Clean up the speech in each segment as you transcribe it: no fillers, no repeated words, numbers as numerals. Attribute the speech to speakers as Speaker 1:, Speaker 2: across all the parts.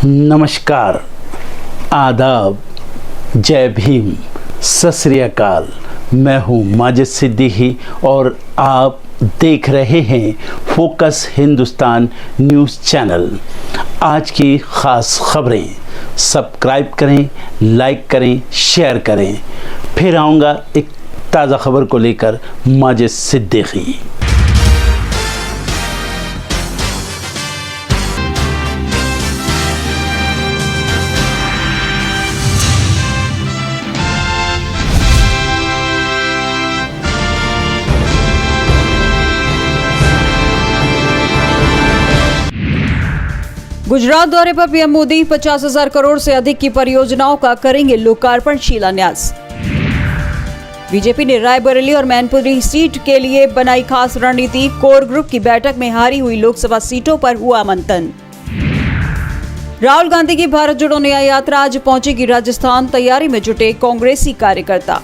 Speaker 1: नमस्कार, आदाब, जय भीम, सत श्री अकाल। मैं हूँ माजिद सिद्दीकी और आप देख रहे हैं फोकस हिंदुस्तान न्यूज़ चैनल। आज की ख़ास खबरें सब्सक्राइब करें, लाइक करें, शेयर करें। फिर आऊँगा एक ताज़ा खबर को लेकर माजिद सिद्दीकी।
Speaker 2: गुजरात दौरे पर पीएम मोदी 50,000 करोड़ से अधिक की परियोजनाओं का करेंगे लोकार्पण शिलान्यास। बीजेपी ने रायबरेली और मैनपुरी सीट के लिए बनाई खास रणनीति। कोर ग्रुप की बैठक में हारी हुई लोकसभा सीटों पर हुआ मंथन। राहुल गांधी की भारत जोड़ो न्याय यात्रा आज पहुंचेगी राजस्थान, तैयारी में जुटे कांग्रेसी कार्यकर्ता।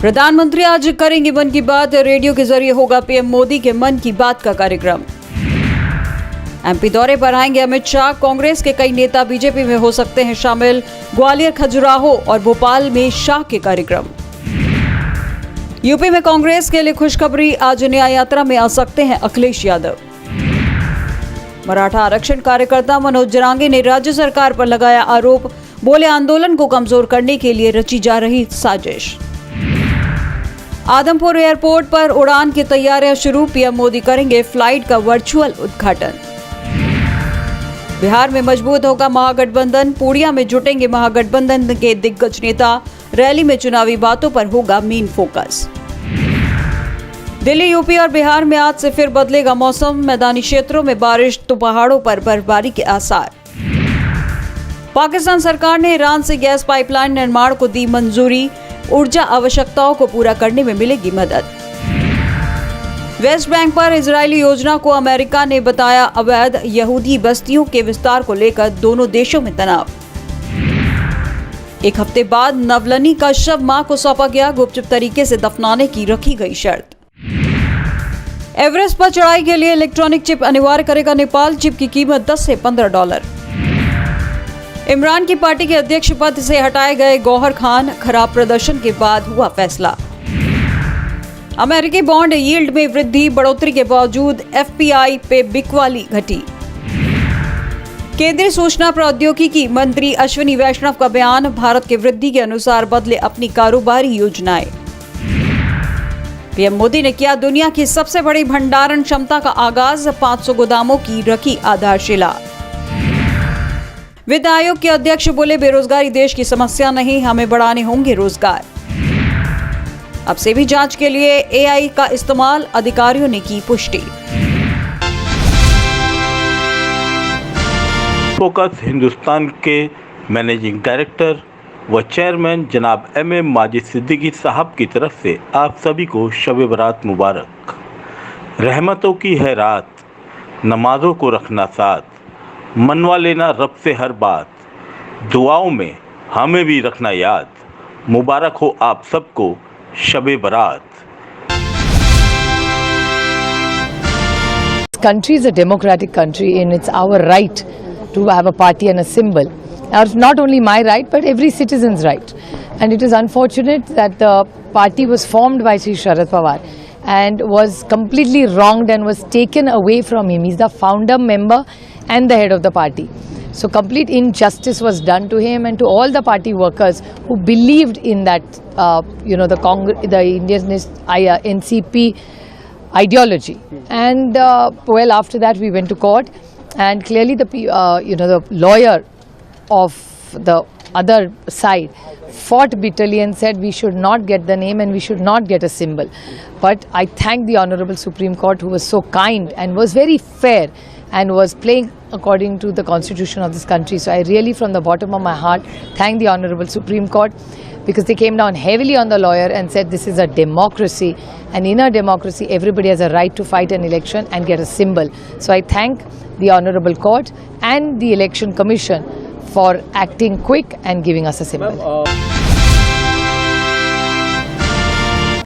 Speaker 2: प्रधानमंत्री आज करेंगे मन की बात, रेडियो के जरिए होगा पीएम मोदी के मन की बात का कार्यक्रम। एमपी दौरे पर आएंगे अमित शाह, कांग्रेस के कई नेता बीजेपी में हो सकते हैं शामिल। ग्वालियर, खजुराहो और भोपाल में शाह के कार्यक्रम। यूपी में कांग्रेस के लिए खुशखबरी, आज न्याय यात्रा में आ सकते हैं अखिलेश यादव। मराठा आरक्षण कार्यकर्ता मनोज जरांगे ने राज्य सरकार पर लगाया आरोप, बोले आंदोलन को कमजोर करने के लिए रची जा रही साजिश। आदमपुर एयरपोर्ट पर उड़ान की तैयारियां शुरू, पीएम मोदी करेंगे फ्लाइट का वर्चुअल उद्घाटन। बिहार में मजबूत होगा महागठबंधन, पूर्णिया में जुटेंगे महागठबंधन के दिग्गज नेता। रैली में चुनावी बातों पर होगा मेन फोकस। दिल्ली, यूपी और बिहार में आज से फिर बदलेगा मौसम, मैदानी क्षेत्रों में बारिश तो पहाड़ों पर बर्फबारी के आसार। पाकिस्तान सरकार ने ईरान से गैस पाइपलाइन निर्माण को दी मंजूरी, ऊर्जा आवश्यकताओं को पूरा करने में मिलेगी मदद। वेस्ट बैंक पर इजरायली योजना को अमेरिका ने बताया अवैध, यहूदी बस्तियों के विस्तार को लेकर दोनों देशों में तनाव। एक हफ्ते बाद नवलनी का शव मां को सौंपा गया, गुपचुप तरीके से दफनाने की रखी गई शर्त। एवरेस्ट पर चढ़ाई के लिए इलेक्ट्रॉनिक चिप अनिवार्य करेगा नेपाल, चिप की कीमत $10 से $15। इमरान की पार्टी के अध्यक्ष पद से हटाए गए गौहर खान, खराब प्रदर्शन के बाद हुआ फैसला। अमेरिकी बॉन्ड यील्ड में वृद्धि, बढ़ोतरी के बावजूद एफपीआई पे बिकवाली घटी। केंद्रीय सूचना प्रौद्योगिकी मंत्री अश्विनी वैष्णव का बयान, भारत के वृद्धि के अनुसार बदले अपनी कारोबारी योजनाएं। पीएम मोदी ने किया दुनिया की सबसे बड़ी भंडारण क्षमता का आगाज, 500 गोदामों की रखी आधारशिला। वित्त आयोग के अध्यक्ष बोले बेरोजगारी देश की समस्या नहीं, हमें बढ़ाने होंगे रोजगार। अब से भी जांच के लिए एआई का इस्तेमाल, अधिकारियों ने की पुष्टि।
Speaker 3: फोकस हिंदुस्तान के मैनेजिंग डायरेक्टर व चेयरमैन जनाब एम माजिद सिद्दीकी साहब की तरफ से आप सभी को शब बरात मुबारक। रहमतों की है रात, नमाजों को रखना साथ, मनवा लेना रब से हर बात, दुआओं में हमें भी रखना याद। मुबारक हो आप सबको शब बरात।
Speaker 4: Country is a democratic country and it's our right to have a party and a symbol. Now, it's not only my right but every citizen's right. And it is unfortunate that the party was formed by Sri Sharad Pawar and was completely wronged and was taken away from him. He's the founder member and the head of the party. So complete injustice was done to him and to all the party workers who believed in that, the Indian NCP ideology. And well, after that we went to court, and clearly the lawyer of the other side fought bitterly and said we should not get the name and we should not get a symbol. But I thank the Honorable Supreme Court, who was so kind and was very fair and was playing according to the constitution of this country. So I really, from the bottom of my heart, thank the Honorable Supreme Court, because they came down heavily on the lawyer and said this is a democracy, and in a democracy everybody has a right to fight an election and get a symbol. So I thank the Honorable Court and the Election Commission for acting quick and giving us a symbol.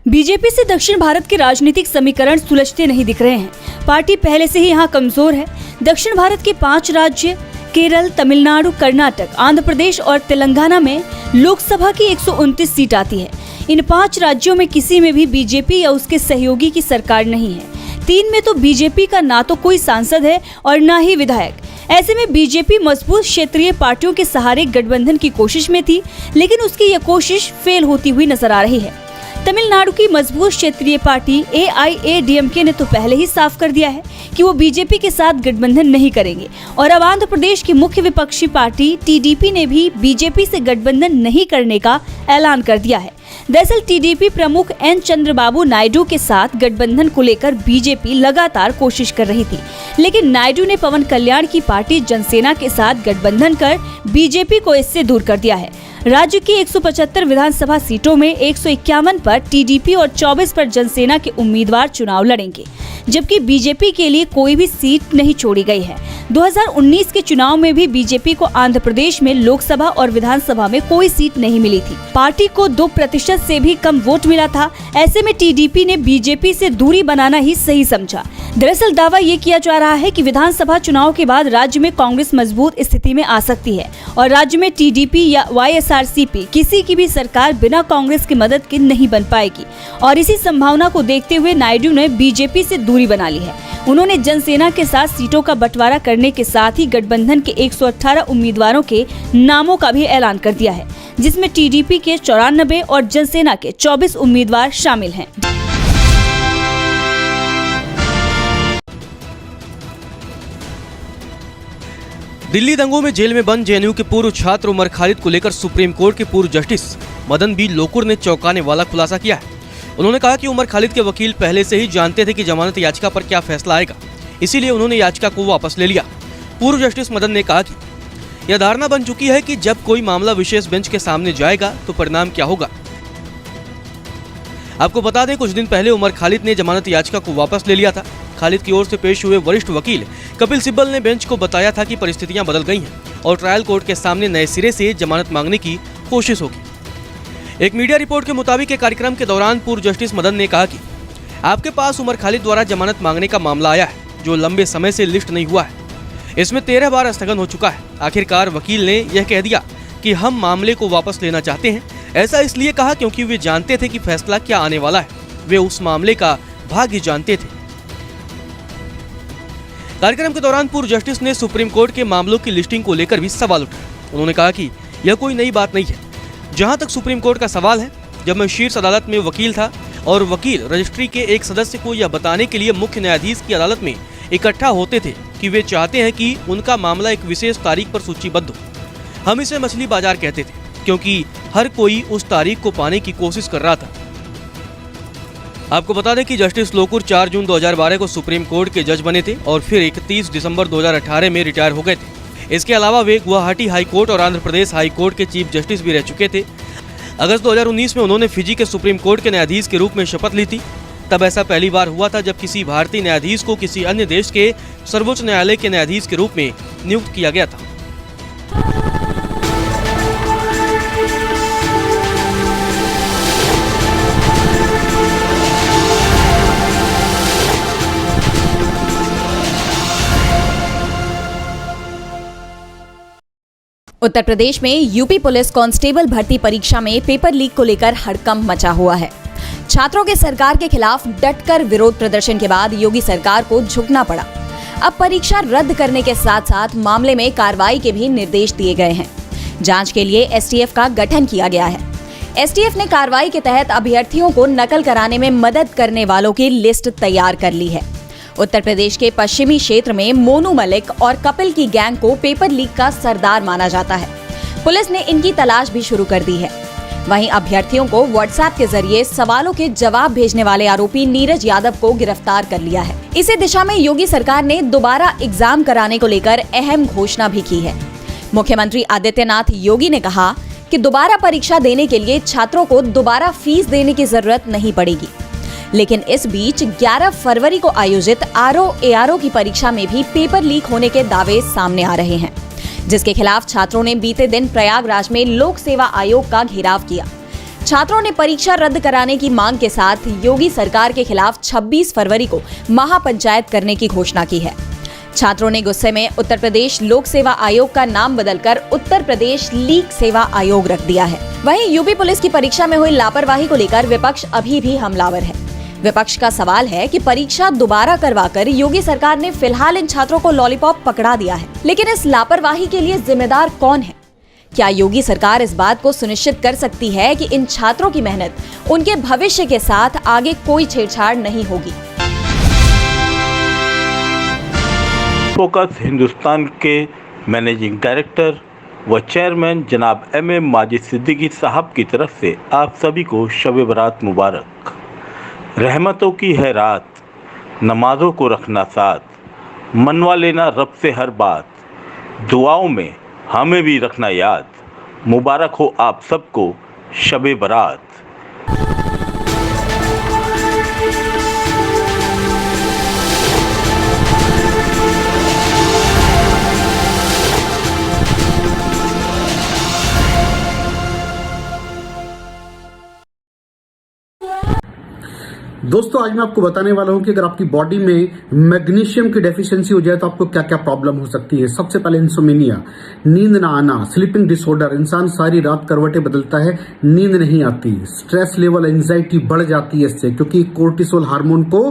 Speaker 5: BJP से दक्षिण भारत के राजनीतिक समीकरण सुलझते नहीं दिख रहे हैं। Party पहले से ही यहाँ कमजोर है। दक्षिण भारत के 5 राज्य केरल, तमिलनाडु, कर्नाटक, आंध्र प्रदेश और तेलंगाना में लोकसभा की 129 सीट आती है। इन 5 राज्यों में किसी में भी बीजेपी या उसके सहयोगी की सरकार नहीं है। 3 में तो बीजेपी का ना तो कोई सांसद है और ना ही विधायक। ऐसे में बीजेपी मजबूत क्षेत्रीय पार्टियों के सहारे गठबंधन की कोशिश में थी, लेकिन उसकी यह कोशिश फेल होती हुई नजर आ रही है। तमिलनाडु की मजबूत क्षेत्रीय पार्टी AIADMK ने तो पहले ही साफ कर दिया है कि वो बीजेपी के साथ गठबंधन नहीं करेंगे और अब आंध्र प्रदेश की मुख्य विपक्षी पार्टी TDP ने भी बीजेपी से गठबंधन नहीं करने का ऐलान कर दिया है। दरअसल TDP प्रमुख N चंद्रबाबू नायडू के साथ गठबंधन को लेकर बीजेपी लगातार कोशिश कर रही थी, लेकिन नायडू ने पवन कल्याण की पार्टी जनसेना के साथ गठबंधन कर बीजेपी को इससे दूर कर दिया है। राज्य की 175 विधानसभा सीटों में 151 पर TDP और 24 पर जनसेना के उम्मीदवार चुनाव लड़ेंगे, जबकि बीजेपी के लिए कोई भी सीट नहीं छोड़ी गई है। 2019 के चुनाव में भी बीजेपी को आंध्र प्रदेश में लोकसभा और विधानसभा में कोई सीट नहीं मिली थी। पार्टी को 2% से भी कम वोट मिला था। ऐसे में TDP ने बीजेपी से दूरी बनाना ही सही समझा। दरअसल दावा ये किया जा रहा है कि विधानसभा चुनाव के बाद राज्य में कांग्रेस मजबूत स्थिति में आ सकती है और राज्य में TDP या YSRCP किसी की भी सरकार बिना कांग्रेस की मदद के नहीं बन पाएगी। और इसी संभावना को देखते हुए नायडू ने बीजेपी से दूरी बना ली है। उन्होंने जनसेना के साथ सीटों का बंटवारा करने के साथ ही गठबंधन के 118 उम्मीदवारों के नामों का भी ऐलान कर दिया है, जिसमें TDP के 94 और जनसेना के 24 उम्मीदवार शामिल हैं।
Speaker 6: दिल्ली दंगों में जेल में बंद JNU के पूर्व छात्र उमर खालिद को लेकर सुप्रीम कोर्ट के पूर्व जस्टिस मदन बी लोकुर ने चौंकाने वाला खुलासा किया है। उन्होंने कहा कि उमर खालिद के वकील पहले से ही जानते थे कि जमानत याचिका पर क्या फैसला आएगा, इसीलिए उन्होंने याचिका को वापस ले लिया। पूर्व जस्टिस मदन ने कहा कि यह धारणा बन चुकी है कि जब कोई मामला विशेष बेंच के सामने जाएगा तो परिणाम क्या होगा। आपको बता दें, कुछ दिन पहले उमर खालिद ने जमानत याचिका को वापस ले लिया था। खालिद की ओर से पेश हुए वरिष्ठ वकील कपिल सिब्बल ने बेंच को बताया था कि परिस्थितियां बदल गई हैं और ट्रायल कोर्ट के सामने नए सिरे से जमानत मांगने की कोशिश होगी। एक मीडिया रिपोर्ट के मुताबिक एक कार्यक्रम के दौरान पूर्व जस्टिस मदन ने कहा कि आपके पास उमर खालिद द्वारा जमानत मांगने का मामला आया है, जो लंबे समय से लिस्ट नहीं हुआ है। इसमें 13 बार स्थगन हो चुका है। आखिरकार वकील ने यह कह दिया कि हम मामले को वापस लेना चाहते हैं। ऐसा इसलिए कहा क्योंकि वे जानते थे कि फैसला क्या आने वाला है। वे उस मामले का भाग्य जानते थे। कार्यक्रम के दौरान पूर्व जस्टिस ने सुप्रीम कोर्ट के मामलों की लिस्टिंग को लेकर भी सवाल उठाया। उन्होंने कहा कि यह कोई नई बात नहीं है। जहां तक सुप्रीम कोर्ट का सवाल है, जब मैं शीर्ष अदालत में वकील था और वकील रजिस्ट्री के एक सदस्य को यह बताने के लिए मुख्य न्यायाधीश की अदालत में इकट्ठा होते थे कि वे चाहते हैं कि उनका मामला एक विशेष तारीख पर सूचीबद्ध हो। हम इसे मछली बाजार कहते थे, क्योंकि हर कोई उस तारीख को पाने की कोशिश कर रहा था। आपको बता दें कि जस्टिस लोकुर 4 जून 2012 को सुप्रीम कोर्ट के जज बने थे और फिर 31 दिसंबर 2018 में रिटायर हो गए थे। इसके अलावा वे गुवाहाटी हाई कोर्ट और आंध्र प्रदेश हाई कोर्ट के चीफ जस्टिस भी रह चुके थे। अगस्त 2019 में उन्होंने फिजी के सुप्रीम कोर्ट के न्यायाधीश के रूप में शपथ ली थी। तब ऐसा पहली बार हुआ था जब किसी भारतीय न्यायाधीश को किसी अन्य देश के सर्वोच्च न्यायालय के न्यायाधीश के रूप में नियुक्त किया गया था।
Speaker 2: उत्तर प्रदेश में यूपी पुलिस कांस्टेबल भर्ती परीक्षा में पेपर लीक को लेकर हड़कंप मचा हुआ है। छात्रों के सरकार के खिलाफ डटकर विरोध प्रदर्शन के बाद योगी सरकार को झुकना पड़ा। अब परीक्षा रद्द करने के साथ साथ मामले में कार्रवाई के भी निर्देश दिए गए हैं। जांच के लिए STF का गठन किया गया है। STF ने कार्रवाई के तहत अभ्यर्थियों को नकल कराने में मदद करने वालों की लिस्ट तैयार कर ली है। उत्तर प्रदेश के पश्चिमी क्षेत्र में मोनू मलिक और कपिल की गैंग को पेपर लीक का सरदार माना जाता है। पुलिस ने इनकी तलाश भी शुरू कर दी है। वहीं अभ्यर्थियों को WhatsApp के जरिए सवालों के जवाब भेजने वाले आरोपी नीरज यादव को गिरफ्तार कर लिया है। इसी दिशा में योगी सरकार ने दोबारा एग्जाम कराने को लेकर अहम घोषणा भी की है। मुख्यमंत्री आदित्यनाथ योगी ने कहा कि दोबारा परीक्षा देने के लिए छात्रों को दोबारा फीस देने की जरूरत नहीं पड़ेगी। लेकिन इस बीच 11 फरवरी को आयोजित RO-ARO की परीक्षा में भी पेपर लीक होने के दावे सामने आ रहे हैं, जिसके खिलाफ छात्रों ने बीते दिन प्रयागराज में लोक सेवा आयोग का घेराव किया। छात्रों ने परीक्षा रद्द कराने की मांग के साथ योगी सरकार के खिलाफ 26 फरवरी को महापंचायत करने की घोषणा की है। छात्रों ने गुस्से में उत्तर प्रदेश लोक सेवा आयोग का नाम बदलकर उत्तर प्रदेश लीक सेवा आयोग रख दिया है। वहीं यूपी पुलिस की परीक्षा में हुई लापरवाही को लेकर विपक्ष अभी भी हमलावर है। विपक्ष का सवाल है कि परीक्षा दोबारा करवाकर योगी सरकार ने फिलहाल इन छात्रों को लॉलीपॉप पकड़ा दिया है, लेकिन इस लापरवाही के लिए जिम्मेदार कौन है? क्या योगी सरकार इस बात को सुनिश्चित कर सकती है कि इन छात्रों की मेहनत, उनके भविष्य के साथ आगे कोई छेड़छाड़ नहीं होगी?
Speaker 3: फोकस हिंदुस्तान के मैनेजिंग डायरेक्टर व चेयरमैन जनाब एम माजिद सिद्दीकी साहब की तरफ से आप सभी को शब बरात मुबारक। रहमतों की है रात, नमाजों को रखना साथ, मनवा लेना रब से हर बात, दुआओं में हमें भी रखना याद। मुबारक हो आप सबको शब बरात।
Speaker 7: दोस्तों आज मैं आपको बताने वाला हूं कि अगर आपकी बॉडी में मैग्नीशियम की डेफिशिएंसी हो जाए तो आपको क्या क्या प्रॉब्लम हो सकती है। सबसे पहले इंसोमेनिया, नींद ना आना, स्लीपिंग डिसऑर्डर, इंसान सारी रात करवटें बदलता है, नींद नहीं आती, स्ट्रेस लेवल, एंजाइटी बढ़ जाती है इससे, क्योंकि कोर्टिसोल हार्मोन को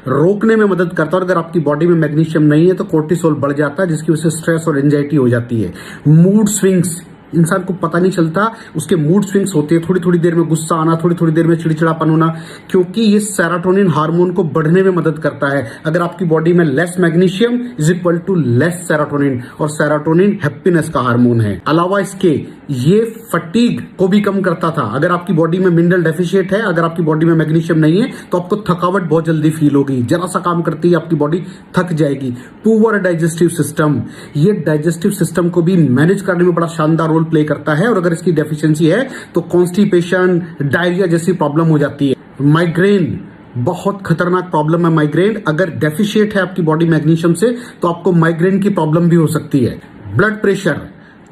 Speaker 7: रोकने में मदद करता है। और अगर आपकी बॉडी में मैग्नीशियम नहीं है तो कोर्टिसोल बढ़ जाता है, जिसकी वजह से स्ट्रेस और एंजाइटी हो जाती है। मूड स्विंग्स, इंसान को पता नहीं चलता उसके मूड स्विंग्स होते हैं, थोड़ी थोड़ी देर में गुस्सा आना, थोड़ी थोड़ी देर में चिड़चिड़ापन होना, क्योंकि ये सेरोटोनिन हार्मोन को बढ़ने में मदद करता है। अगर आपकी बॉडी में less magnesium is equal to less serotonin, और सेरोटोनिन हैप्पीनेस का हार्मोन है। अलावा इसके ये फटीग को भी कम करता था। अगर आपकी बॉडी में मिनरल डेफिशिएट है, अगर आपकी बॉडी में मैग्नीशियम नहीं है तो आपको थकावट बहुत जल्दी फील होगी, जरा सा काम करती है आपकी बॉडी थक जाएगी। पुअर डाइजेस्टिव सिस्टम, ये डाइजेस्टिव सिस्टम को भी मैनेज करने में बड़ा शानदार रोल प्ले करता है, और अगर इसकी डेफिशिएंसी है तो कॉन्स्टिपेशन, डायरिया जैसी प्रॉब्लम हो जाती है। माइग्रेन, बहुत खतरनाक प्रॉब्लम है माइग्रेन। अगर डेफिशिएट है आपकी बॉडी मैग्नीशियम से तो आपको माइग्रेन की प्रॉब्लम भी हो सकती है। ब्लड प्रेशर,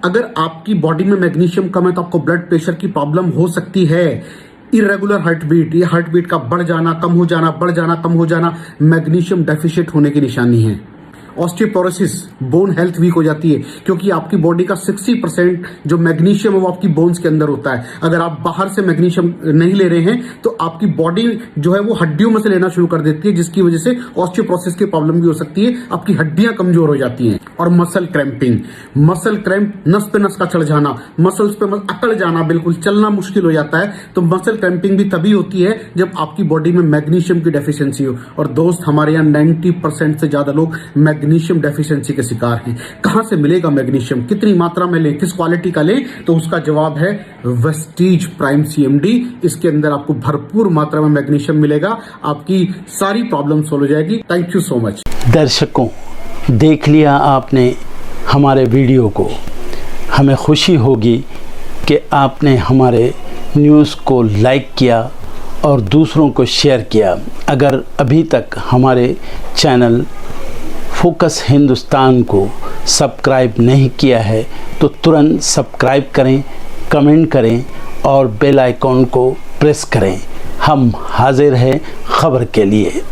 Speaker 7: अगर आपकी बॉडी में मैग्नीशियम कम है तो आपको ब्लड प्रेशर की प्रॉब्लम हो सकती है। इरेगुलर हार्ट बीट, ये हार्ट बीट का बढ़ जाना, कम हो जाना, बढ़ जाना, कम हो जाना, मैग्नीशियम डेफिशिएट होने की निशानी है। ऑस्टियोपोरोसिस, बोन हेल्थ वीक हो जाती है, क्योंकि आपकी बॉडी का 60% जो मैग्नीशियम है वो आपकी बोन्स के अंदर होता है। अगर आप बाहर से मैग्नीशियम नहीं ले रहे हैं तो आपकी बॉडी जो है वो हड्डियों में से लेना शुरू कर देती है, जिसकी वजह से ऑस्टियोपोरोसिस की प्रॉब्लम भी हो सकती है, आपकी हड्डियां कमजोर हो जाती हैं। और मसल क्रैम्पिंग, मसल क्रैम्प, नस पे नस का चढ़ जाना, मसल्स पे अकड़ जाना, बिल्कुल चलना मुश्किल हो जाता है। तो मसल क्रैम्पिंग भी तभी होती है जब आपकी बॉडी में मैग्नीशियम की डेफिशिएंसी हो। और दोस्त, हमारे यहाँ 90% से ज्यादा लोग मैग्नीशियम डेफिशिएंसी के शिकार हैं। कहां से मिलेगा मैग्नीशियम, कितनी मात्रा में लें, किस क्वालिटी का लें? तो उसका जवाब है वेस्टीज प्राइम CMD। इसके अंदर आपको भरपूर मात्रा में मैग्नीशियम मिलेगा, आपकी सारी प्रॉब्लम सॉल्व हो जाएगी। Thank you so much.
Speaker 1: दर्शकों, देख लिया आपने हमारे वीडियो को। हमें खुशी होगी कि आपने हमारे न्यूज़ को लाइक किया और दूसरों को शेयर किया। अगर अभी तक हमारे चैनल फोकस हिंदुस्तान को सब्सक्राइब नहीं किया है तो तुरंत सब्सक्राइब करें, कमेंट करें और बेल आइकॉन को प्रेस करें। हम हाजिर हैं खबर के लिए।